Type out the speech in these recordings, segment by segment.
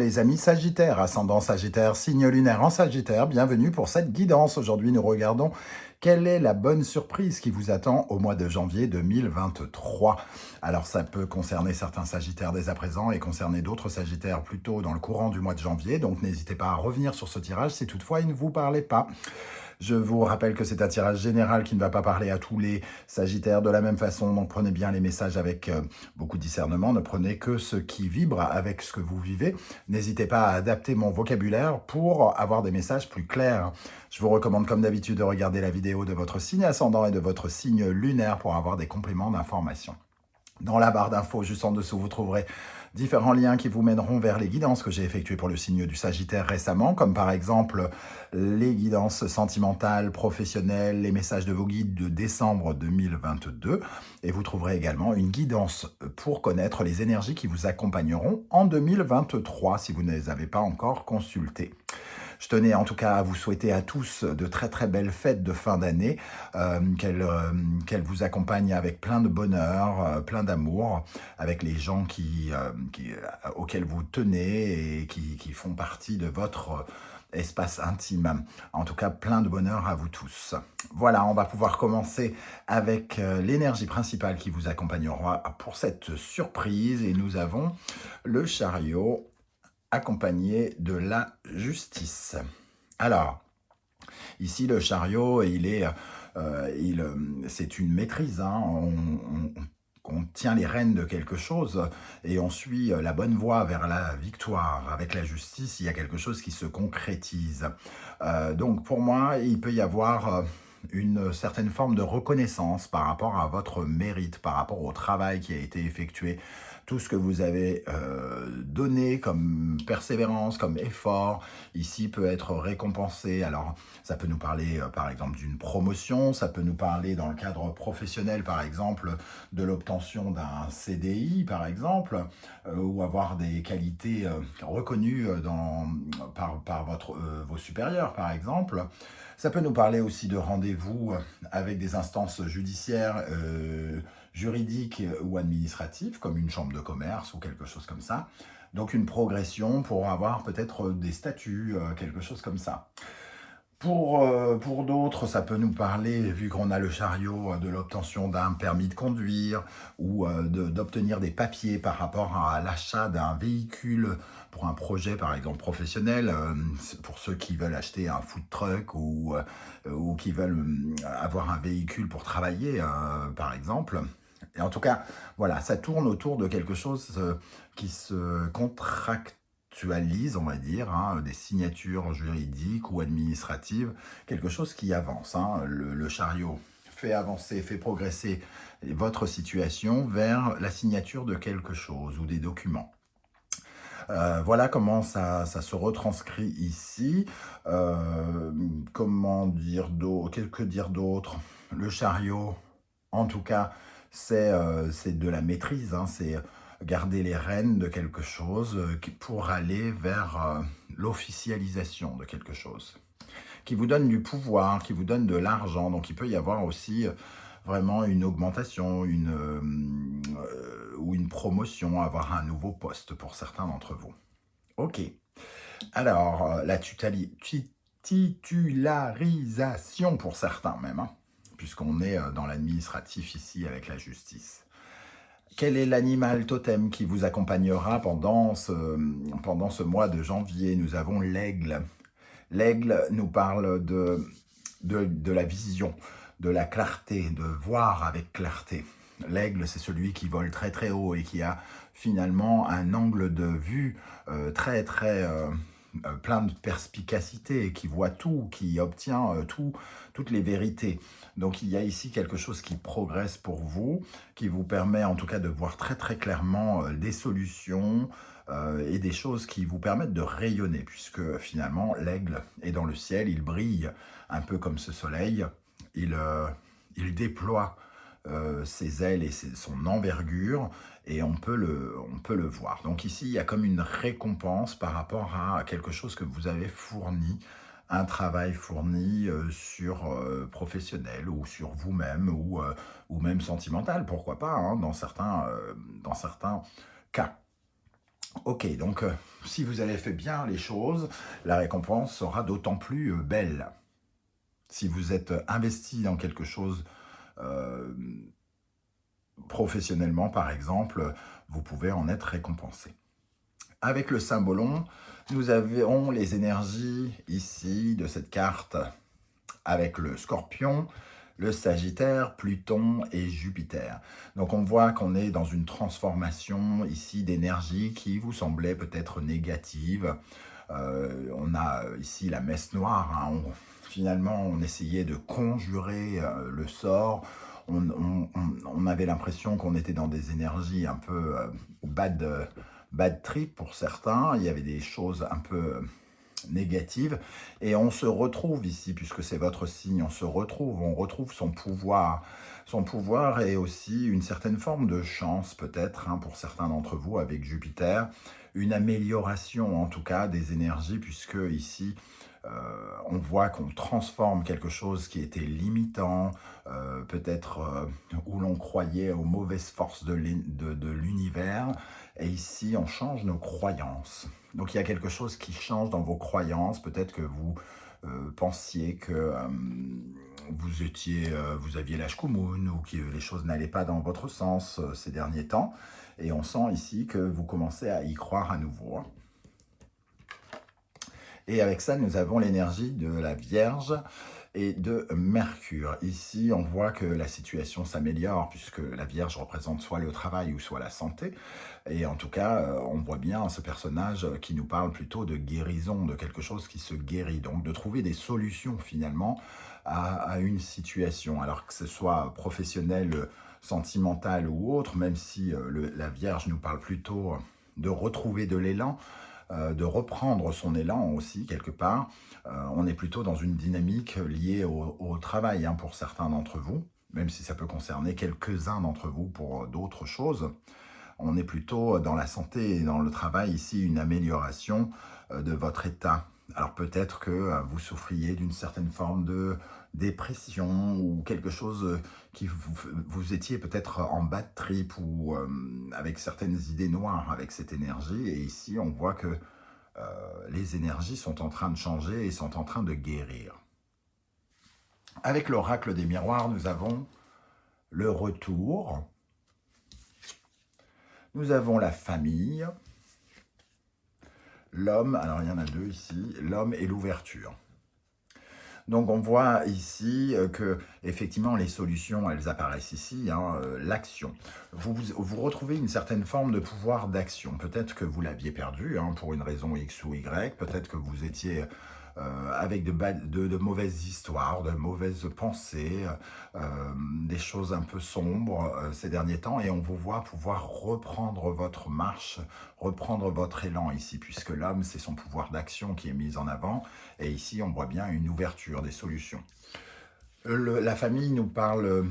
les amis Sagittaires, ascendant Sagittaire, signe lunaire en Sagittaire, bienvenue pour cette guidance. Aujourd'hui, nous regardons quelle est la bonne surprise qui vous attend au mois de janvier 2023. Alors, ça peut concerner certains Sagittaires dès à présent et concerner d'autres Sagittaires plutôt dans le courant du mois de janvier. Donc, n'hésitez pas à revenir sur ce tirage si toutefois il ne vous parlait pas. Je vous rappelle que c'est un tirage général qui ne va pas parler à tous les Sagittaires de la même façon, donc prenez bien les messages avec beaucoup de discernement, ne prenez que ce qui vibre avec ce que vous vivez. N'hésitez pas à adapter mon vocabulaire pour avoir des messages plus clairs. Je vous recommande comme d'habitude de regarder la vidéo de votre signe ascendant et de votre signe lunaire pour avoir des compléments d'information. Dans la barre d'infos, juste en dessous, vous trouverez différents liens qui vous mèneront vers les guidances que j'ai effectuées pour le signe du Sagittaire récemment, comme par exemple les guidances sentimentales, professionnelles, les messages de vos guides de décembre 2022. Et vous trouverez également une guidance pour connaître les énergies qui vous accompagneront en 2023 si vous ne les avez pas encore consultées. Je tenais en tout cas à vous souhaiter à tous de très très belles fêtes de fin d'année, qu'elles vous accompagnent avec plein de bonheur, plein d'amour, avec les gens auxquels vous tenez et qui font partie de votre espace intime. En tout cas, plein de bonheur à vous tous. Voilà, on va pouvoir commencer avec l'énergie principale qui vous accompagnera pour cette surprise. Et nous avons le chariot accompagné de la justice. Alors, ici, le chariot, c'est une maîtrise. Hein. On tient les rênes de quelque chose et on suit la bonne voie vers la victoire. Avec la justice, il y a quelque chose qui se concrétise. Donc, pour moi, il peut y avoir une certaine forme de reconnaissance par rapport à votre mérite, par rapport au travail qui a été effectué, tout ce que vous avez donné comme persévérance, comme effort, ici peut être récompensé. Alors, ça peut nous parler, par exemple, d'une promotion, ça peut nous parler, dans le cadre professionnel, par exemple, de l'obtention d'un CDI, par exemple, ou avoir des qualités reconnues par vos supérieurs, par exemple. Ça peut nous parler aussi de rendez-vous avec des instances judiciaires, juridiques ou administratives, comme une chambre de commerce ou quelque chose comme ça. Donc une progression pour avoir peut-être des statuts, quelque chose comme ça. Pour d'autres, ça peut nous parler, vu qu'on a le chariot, de l'obtention d'un permis de conduire ou d'obtenir des papiers par rapport à l'achat d'un véhicule pour un projet, par exemple, professionnel, pour ceux qui veulent acheter un food truck ou qui veulent avoir un véhicule pour travailler, par exemple. Et en tout cas, voilà, ça tourne autour de quelque chose qui se contractualise, on va dire, hein, des signatures juridiques ou administratives, quelque chose qui avance. Hein. Le chariot fait avancer, fait progresser votre situation vers la signature de quelque chose ou des documents. Voilà comment ça se retranscrit ici. Comment dire d'autre? Que dire d'autre? Le chariot, en tout cas, c'est de la maîtrise, hein, c'est garder les rênes de quelque chose pour aller vers l'officialisation de quelque chose, qui vous donne du pouvoir, qui vous donne de l'argent. Donc il peut y avoir aussi vraiment une augmentation, ou une promotion, avoir un nouveau poste pour certains d'entre vous. Ok. Alors, la titularisation pour certains même, hein, puisqu'on est dans l'administratif ici avec la justice. Quel est l'animal totem qui vous accompagnera pendant ce mois de janvier? Nous avons l'aigle. L'aigle nous parle de la vision, de la clarté, de voir avec clarté. L'aigle, c'est celui qui vole très très haut et qui a finalement un angle de vue très très plein de perspicacité, qui voit tout, qui obtient toutes les vérités. Donc il y a ici quelque chose qui progresse pour vous, qui vous permet en tout cas de voir très très clairement des solutions et des choses qui vous permettent de rayonner, puisque finalement l'aigle est dans le ciel, il brille un peu comme ce soleil, il déploie ses ailes et son envergure, et on peut le voir. Donc ici, il y a comme une récompense par rapport à quelque chose que vous avez fourni, un travail fourni professionnel ou sur vous-même ou même sentimental, pourquoi pas, hein, dans certains cas. Ok, donc si vous avez fait bien les choses, la récompense sera d'autant plus belle. Si vous êtes investi dans quelque chose euh, professionnellement, par exemple, vous pouvez en être récompensé. Avec le symbolon, nous avons les énergies ici de cette carte avec le Scorpion, le Sagittaire, Pluton et Jupiter. Donc on voit qu'on est dans une transformation ici d'énergie qui vous semblait peut-être négative. On a ici la messe noire. Finalement, on essayait de conjurer le sort. On avait l'impression qu'on était dans des énergies un peu bad trip pour certains. Il y avait des choses un peu négative, et on se retrouve ici, puisque c'est votre signe, on retrouve son pouvoir et aussi une certaine forme de chance peut-être, pour certains d'entre vous avec Jupiter, une amélioration en tout cas des énergies, puisque ici, on voit qu'on transforme quelque chose qui était limitant, peut-être où l'on croyait aux mauvaises forces de l'univers, et ici on change nos croyances. Donc il y a quelque chose qui change dans vos croyances. Peut-être que vous pensiez que vous aviez la shkumun, ou que les choses n'allaient pas dans votre sens ces derniers temps. Et on sent ici que vous commencez à y croire à nouveau. Et avec ça, nous avons l'énergie de la Vierge et de Mercure. Ici, on voit que la situation s'améliore, puisque la Vierge représente soit le travail ou soit la santé. Et en tout cas, on voit bien ce personnage qui nous parle plutôt de guérison, de quelque chose qui se guérit. Donc de trouver des solutions finalement à une situation, alors que ce soit professionnel, sentimental ou autre, même si la Vierge nous parle plutôt de retrouver de l'élan, de reprendre son élan aussi quelque part. On est plutôt dans une dynamique liée au travail pour certains d'entre vous, même si ça peut concerner quelques-uns d'entre vous pour d'autres choses. On est plutôt dans la santé et dans le travail ici, une amélioration de votre état. Alors peut-être que vous souffriez d'une certaine forme de dépression ou quelque chose qui vous étiez peut-être en bad trip ou avec certaines idées noires avec cette énergie. Et ici, on voit que les énergies sont en train de changer et sont en train de guérir. Avec l'oracle des miroirs, nous avons le retour. Nous avons la famille, l'homme, alors il y en a deux ici, l'homme et l'ouverture. Donc on voit ici que effectivement les solutions, elles apparaissent ici, l'action. Vous retrouvez une certaine forme de pouvoir d'action. Peut-être que vous l'aviez perdu pour une raison X ou Y, peut-être que vous étiez avec de mauvaises histoires, de mauvaises pensées, des choses un peu sombres ces derniers temps, et on vous voit pouvoir reprendre votre marche, reprendre votre élan ici, puisque l'homme, c'est son pouvoir d'action qui est mis en avant, et ici on voit bien une ouverture des solutions. La famille nous parle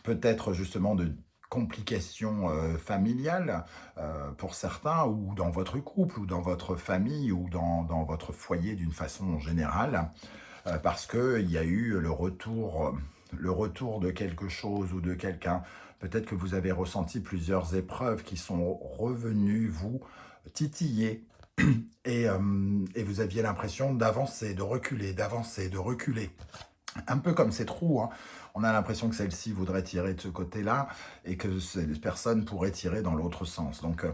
peut-être justement de complications familiales pour certains, ou dans votre couple, ou dans votre famille, ou dans votre foyer d'une façon générale, parce qu'il y a eu le retour de quelque chose ou de quelqu'un. Peut-être que vous avez ressenti plusieurs épreuves qui sont revenues vous titiller, et vous aviez l'impression d'avancer, de reculer, d'avancer, de reculer. Un peu comme cette roue, on a l'impression que celle-ci voudrait tirer de ce côté-là et que cette personne pourrait tirer dans l'autre sens. Donc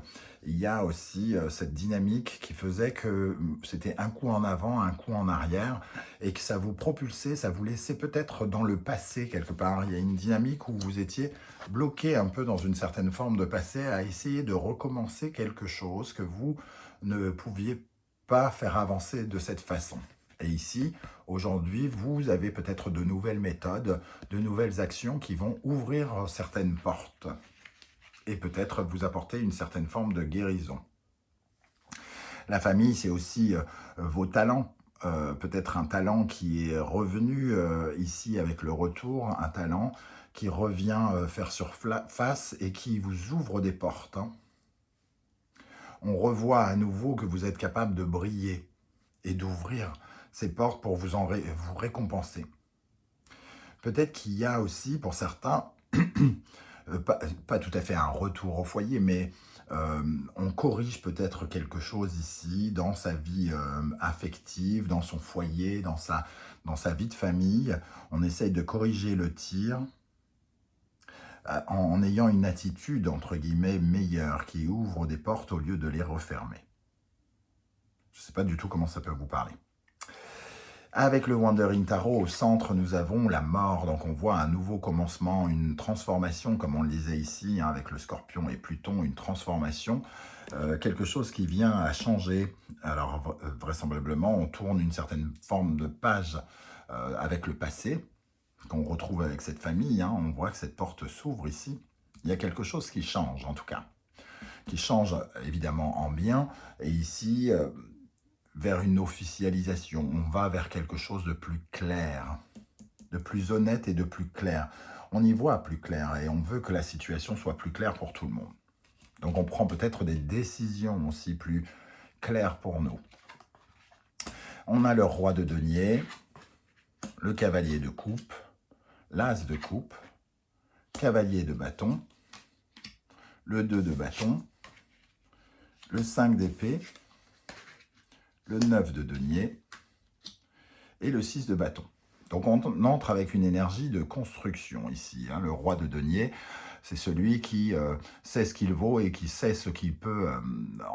il y a aussi cette dynamique qui faisait que c'était un coup en avant, un coup en arrière, et que ça vous propulsait, ça vous laissait peut-être dans le passé quelque part. Il y a une dynamique où vous étiez bloqué un peu dans une certaine forme de passé, à essayer de recommencer quelque chose que vous ne pouviez pas faire avancer de cette façon. Et ici, aujourd'hui, vous avez peut-être de nouvelles méthodes, de nouvelles actions qui vont ouvrir certaines portes et peut-être vous apporter une certaine forme de guérison. La famille, c'est aussi vos talents. Peut-être un talent qui est revenu ici avec le retour, un talent qui revient faire surface et qui vous ouvre des portes. On revoit à nouveau que vous êtes capable de briller et d'ouvrir ces portes pour vous récompenser. Peut-être qu'il y a aussi, pour certains, pas tout à fait un retour au foyer, mais On corrige peut-être quelque chose ici dans sa vie affective, dans son foyer, dans sa vie de famille. On essaye de corriger le tir en ayant une attitude, entre guillemets, meilleure, qui ouvre des portes au lieu de les refermer. Je ne sais pas du tout comment ça peut vous parler. Avec le Wandering Tarot, au centre, nous avons la mort. Donc on voit un nouveau commencement, une transformation, comme on le disait ici, hein, avec le Scorpion et Pluton, une transformation, quelque chose qui vient à changer. Alors vraisemblablement, on tourne une certaine forme de page avec le passé, qu'on retrouve avec cette famille. Hein. On voit que cette porte s'ouvre ici. Il y a quelque chose qui change, en tout cas. Qui change évidemment en bien. Et ici... vers une officialisation, on va vers quelque chose de plus clair, de plus honnête et de plus clair. On y voit plus clair et on veut que la situation soit plus claire pour tout le monde. Donc on prend peut-être des décisions aussi plus claires pour nous. On a le roi de denier, le cavalier de coupe, l'as de coupe, cavalier de bâton, le 2 de bâton, le 5 d'épée, le 9 de denier et le 6 de bâton. Donc on entre avec une énergie de construction ici. Hein. Le roi de denier, c'est celui qui sait ce qu'il vaut et qui sait ce qu'il peut,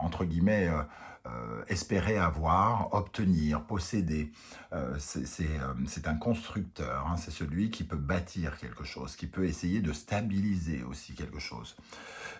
entre guillemets, espérer avoir, obtenir, posséder. C'est un constructeur, hein. C'est celui qui peut bâtir quelque chose, qui peut essayer de stabiliser aussi quelque chose.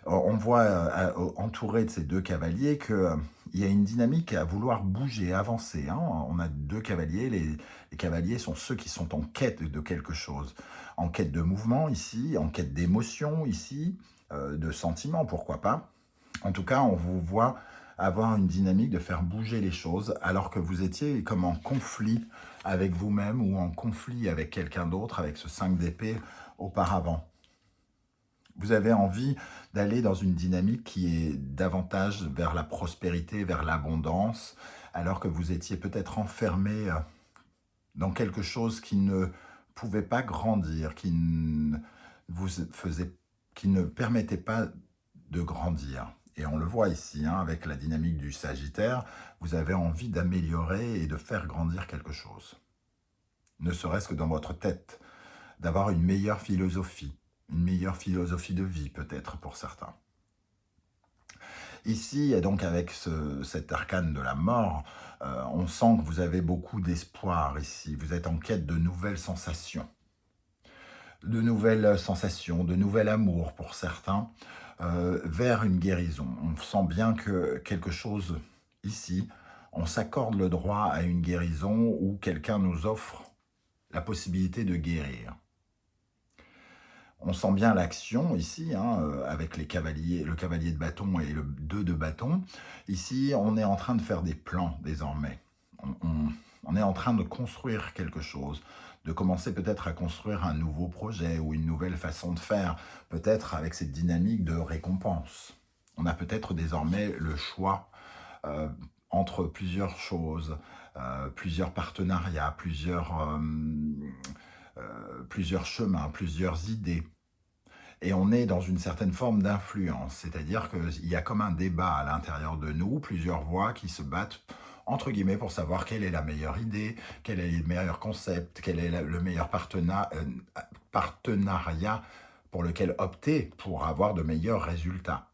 On voit entouré de ces deux cavaliers qu'il y a une dynamique à vouloir bouger, avancer. Hein. On a deux cavaliers, les cavaliers sont ceux qui sont en quête de quelque chose, en quête de mouvement ici, en quête d'émotion ici, de sentiments, pourquoi pas. En tout cas, on vous voit avoir une dynamique de faire bouger les choses alors que vous étiez comme en conflit avec vous-même ou en conflit avec quelqu'un d'autre, avec ce 5 d'épée auparavant. Vous avez envie d'aller dans une dynamique qui est davantage vers la prospérité, vers l'abondance, alors que vous étiez peut-être enfermé dans quelque chose qui ne pouvait pas grandir, qui ne permettait pas de grandir. Et on le voit ici, hein, avec la dynamique du Sagittaire, vous avez envie d'améliorer et de faire grandir quelque chose. Ne serait-ce que dans votre tête, d'avoir une meilleure philosophie de vie peut-être pour certains. Ici, et donc avec cet arcane de la mort, on sent que vous avez beaucoup d'espoir ici. Vous êtes en quête de nouvelles sensations. De nouvel amour pour certains, vers une guérison. On sent bien que quelque chose ici, on s'accorde le droit à une guérison où quelqu'un nous offre la possibilité de guérir. On sent bien l'action ici, hein, avec le cavalier de bâton et le 2 de bâton. Ici, on est en train de faire des plans désormais. On est en train de construire quelque chose, de commencer peut-être à construire un nouveau projet ou une nouvelle façon de faire, peut-être avec cette dynamique de récompense. On a peut-être désormais le choix entre plusieurs choses, plusieurs partenariats, plusieurs chemins, plusieurs idées. Et on est dans une certaine forme d'influence, c'est-à-dire qu'il y a comme un débat à l'intérieur de nous, plusieurs voix qui se battent, entre guillemets, pour savoir quelle est la meilleure idée, quel est le meilleur concept, quel est le meilleur partenariat pour lequel opter pour avoir de meilleurs résultats.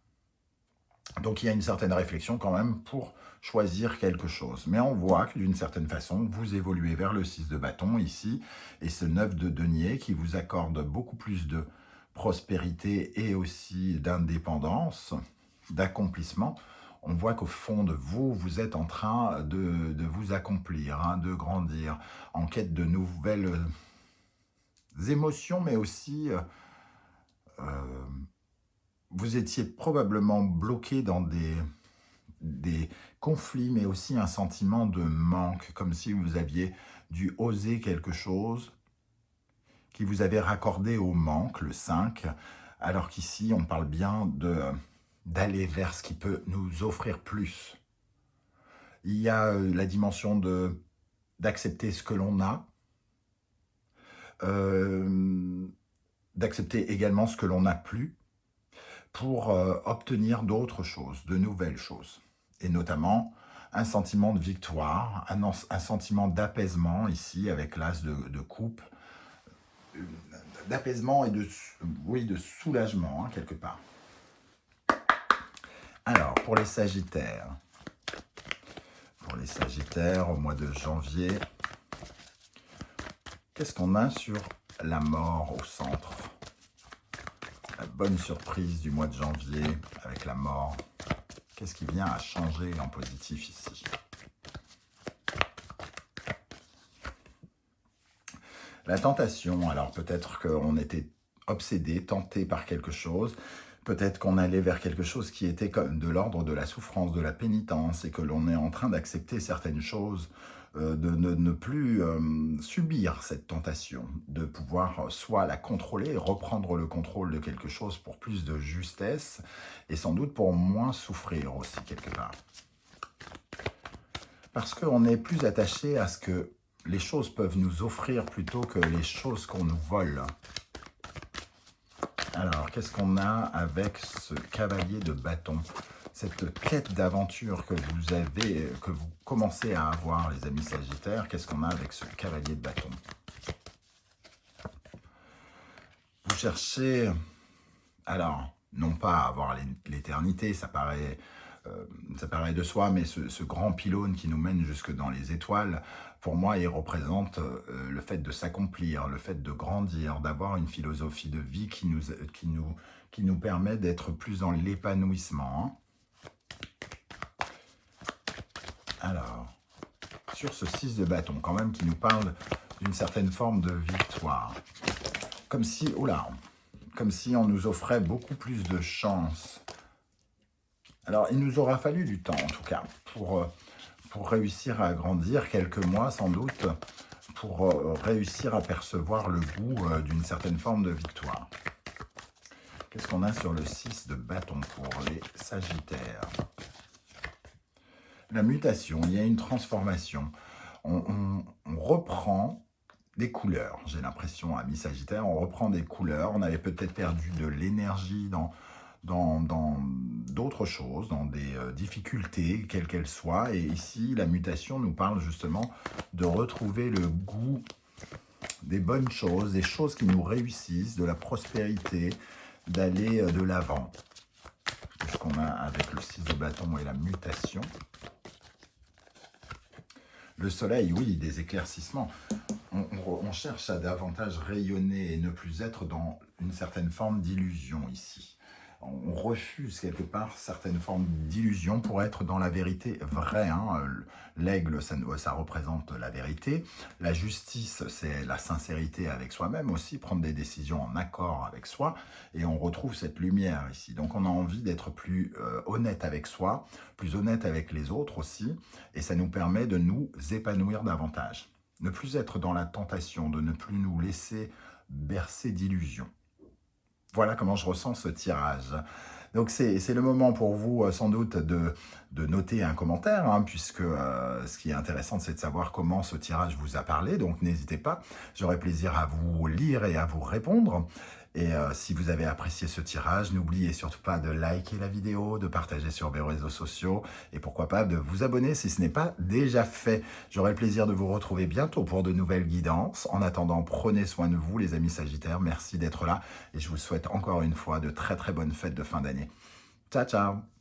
Donc il y a une certaine réflexion quand même pour choisir quelque chose. Mais on voit que d'une certaine façon, vous évoluez vers le 6 de bâton ici, et ce 9 de denier qui vous accorde beaucoup plus de prospérité et aussi d'indépendance, d'accomplissement. On voit qu'au fond de vous, vous êtes en train de vous accomplir, hein, de grandir, en quête de nouvelles émotions, mais aussi... vous étiez probablement bloqué dans des conflits, mais aussi un sentiment de manque, comme si vous aviez dû oser quelque chose qui vous avait raccordé au manque, le 5, alors qu'ici, on parle bien d'aller vers ce qui peut nous offrir plus. Il y a la dimension d'accepter ce que l'on a, d'accepter également ce que l'on n'a plus, pour obtenir d'autres choses, de nouvelles choses. Et notamment un sentiment de victoire, un sentiment d'apaisement ici avec l'as de coupe, d'apaisement et oui, de soulagement hein, quelque part. Alors, pour les Sagittaires, au mois de janvier, qu'est-ce qu'on a sur la mort au centre? La bonne surprise du mois de janvier avec la mort. Qu'est-ce qui vient à changer en positif ici? La tentation, alors peut-être qu'on était obsédé, tenté par quelque chose, peut-être qu'on allait vers quelque chose qui était comme de l'ordre de la souffrance, de la pénitence, et que l'on est en train d'accepter certaines choses, de ne plus subir cette tentation, de pouvoir soit la contrôler, reprendre le contrôle de quelque chose pour plus de justesse, et sans doute pour moins souffrir aussi quelque part. Parce qu'on est plus attaché à ce que les choses peuvent nous offrir plutôt que les choses qu'on nous vole. Alors, qu'est-ce qu'on a avec ce cavalier de bâton? Cette quête d'aventure que vous commencez à avoir, les amis Sagittaires, qu'est-ce qu'on a avec ce cavalier de bâton? Vous cherchez, alors, non pas à avoir l'éternité, ça paraît de soi, mais ce grand pylône qui nous mène jusque dans les étoiles, pour moi, il représente le fait de s'accomplir, le fait de grandir, d'avoir une philosophie de vie qui nous permet d'être plus dans l'épanouissement. Alors, sur ce 6 de bâton, quand même, qui nous parle d'une certaine forme de victoire. Comme si, comme si on nous offrait beaucoup plus de chance. Alors, il nous aura fallu du temps, en tout cas, pour réussir à grandir, quelques mois sans doute, pour réussir à percevoir le goût d'une certaine forme de victoire. Qu'est-ce qu'on a sur le 6 de bâton pour les Sagittaires? La mutation, il y a une transformation. On reprend des couleurs, j'ai l'impression, amis Sagittaires, on reprend des couleurs. On avait peut-être perdu de l'énergie dans d'autres choses, dans des difficultés, quelles qu'elles soient. Et ici, la mutation nous parle justement de retrouver le goût des bonnes choses, des choses qui nous réussissent, de la prospérité, d'aller de l'avant. Qu'est-ce qu'on a avec le 6 de bâton et la mutation? Le soleil, oui, des éclaircissements. On cherche à davantage rayonner et ne plus être dans une certaine forme d'illusion ici. On refuse quelque part certaines formes d'illusion pour être dans la vérité vraie. Hein. L'aigle, ça représente la vérité. La justice, c'est la sincérité avec soi-même aussi, prendre des décisions en accord avec soi. Et on retrouve cette lumière ici. Donc on a envie d'être plus honnête avec soi, plus honnête avec les autres aussi. Et ça nous permet de nous épanouir davantage. Ne plus être dans la tentation, de ne plus nous laisser bercer d'illusions. Voilà comment je ressens ce tirage. Donc c'est le moment pour vous sans doute de noter un commentaire, hein, puisque ce qui est intéressant, c'est de savoir comment ce tirage vous a parlé. Donc n'hésitez pas, j'aurai plaisir à vous lire et à vous répondre. Et si vous avez apprécié ce tirage, n'oubliez surtout pas de liker la vidéo, de partager sur vos réseaux sociaux et pourquoi pas de vous abonner si ce n'est pas déjà fait. J'aurai le plaisir de vous retrouver bientôt pour de nouvelles guidances. En attendant, prenez soin de vous les amis Sagittaires. Merci d'être là et je vous souhaite encore une fois de très très bonnes fêtes de fin d'année. Ciao ciao!